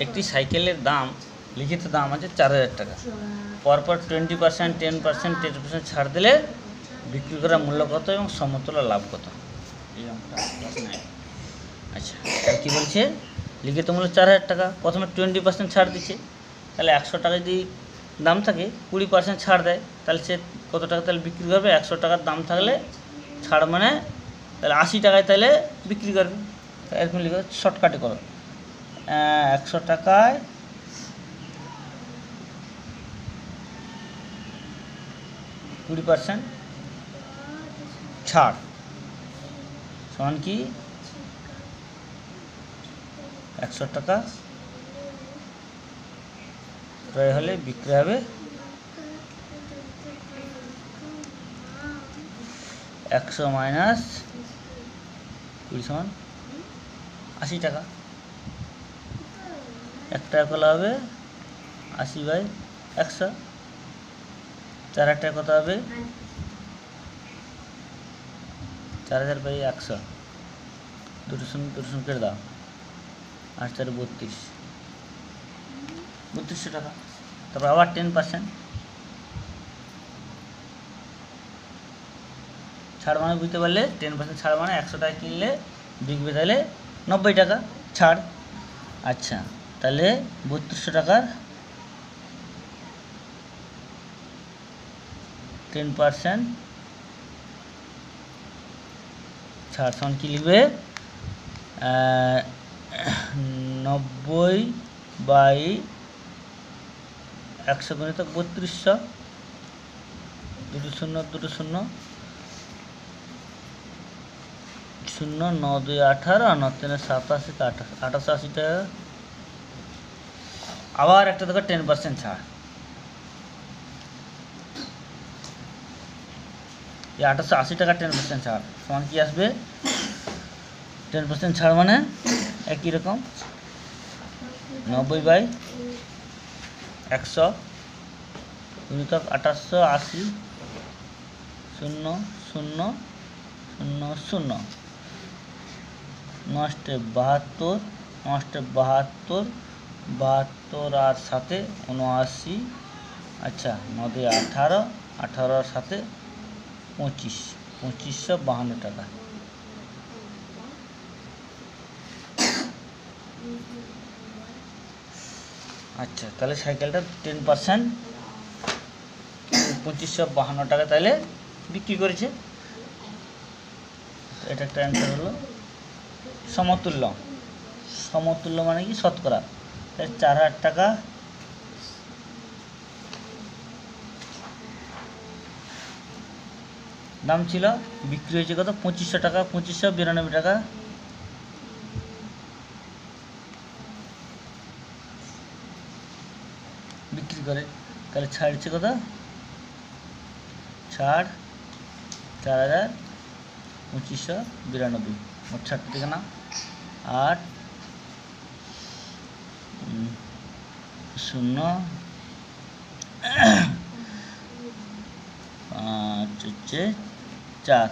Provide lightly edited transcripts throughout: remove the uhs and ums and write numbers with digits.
একটি সাইকেলের দাম লিখিত দাম আছে 4,000 টাকা, পরপর 20%, 10%, 10% ছাড় দিলে বিক্রি করার মূল্য কত এবং সমতুল্য লাভ কত? এই অঙ্কটা ক্লাস 9। আচ্ছা, তাহলে কী বলছে? লিখিত মূল্য 4,000 টাকা, প্রথমে 20% ছাড় দিচ্ছে, তাহলে 100 টাকা যদি দাম থাকে 20% ছাড় দেয়, তাহলে সে কত টাকা তাহলে বিক্রি করবে? 100 টাকার দাম থাকলে ছাড় মানে তাহলে 80 টাকায় তাহলে বিক্রি করবে। এরকম লিখে শর্টকাটে করো, 100 টাকায় 20% ছাড় সমান কি 100 টাকা ক্রয় হলে বিক্রি হবে 100 মাইনাস 20 সমান 80 টাকা। 1 টাকা কত হবে? 80/100। 4,000 টাকা কত হবে? 4,000/100। দুটো শূন্য কেটে দাও, 8 4 32, 3200 টাকা। তারপর আবার 10% ছাড় মানে বুঝতে পারলে 10% ছাড় মানে 100 টাকা কিনলে বিকবে তাহলে 90 টাকা ছাড়। আচ্ছা, তাহলে 3200 টাকার 10% ছাড় সমান কী লিখবে? 90/100 গুণিত 3200, দুটো শূন্য 0 9 2 18 আর 9 3 87, 2880 টাকা। আবার একটা দেখো 10% ছাড়, এই 2880 টাকা 10% ছাড় সমান কি আসবে? 10% ছাড় মানে একই রকম 90/100 গুণিত 2880, 0 0 0 0 9 72, 72 আর 7 79। আচ্ছা, 9 18, 18 আর 7 25, 2552 টাকা। আচ্ছা, তাহলে সাইকেলটা 10% 2552 টাকা তাহলে বিক্রি করেছে। এটা একটা অ্যান্সার হলো। সমতুল্য, সমতুল্য মানে কি? শতকরা। তাহলে 4,000 টাকা দাম ছিল, বিক্রি হয়েছে কত? 2500 টাকা, 2592 টাকা। বিক্রি করে, তাহলে ছাড়ছে কত? ছাড় 4,2592, মোট ছাড় থেকে না 8 0 5 হচ্ছে 4,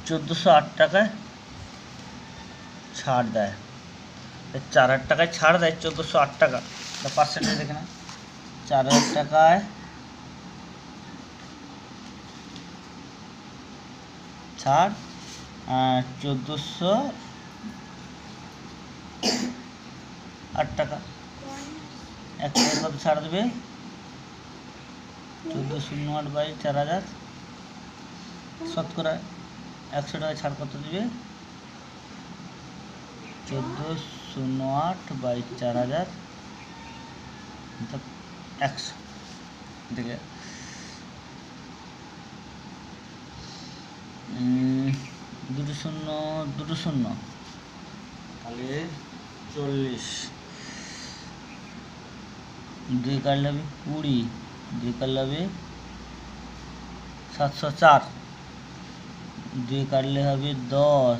1408 টাকায় ছাড় দেয়। 4,000 টাকায় ছাড় দেয় 1408 টাকা। পার্সেন্টেজ দেখে না, 4,000 টাকায় ছাড় 1408 টাকা। 1 টাকা কত ছাড় দেবে? 1408/4000 শতকরা 100 টাকা ছাড় কত দেবে? 1408/4000 100 দেখে 2 0 তাহলে 40, 2 কাটলে হবে 20, 2 কাটলে হবে 704, 2 কাটলে হবে 10,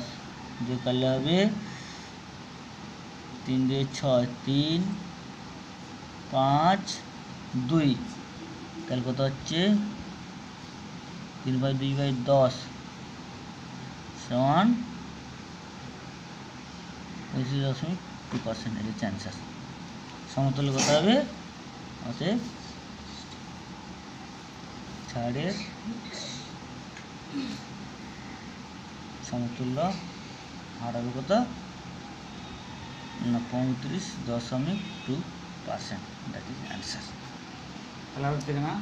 2 কাটলে হবে 3 2 6, 3 5 2, তাহলে কত হচ্ছে? 3/2/10 সমান 25.5 2%, এই হচ্ছে অ্যান্সার। সমতুল্য কত হবে? অতএব ছাড়ের সমতুল্য হার হবে কত না 35.2%, দ্যাট ইজ অ্যান্সার। তাহলে আর দেখে না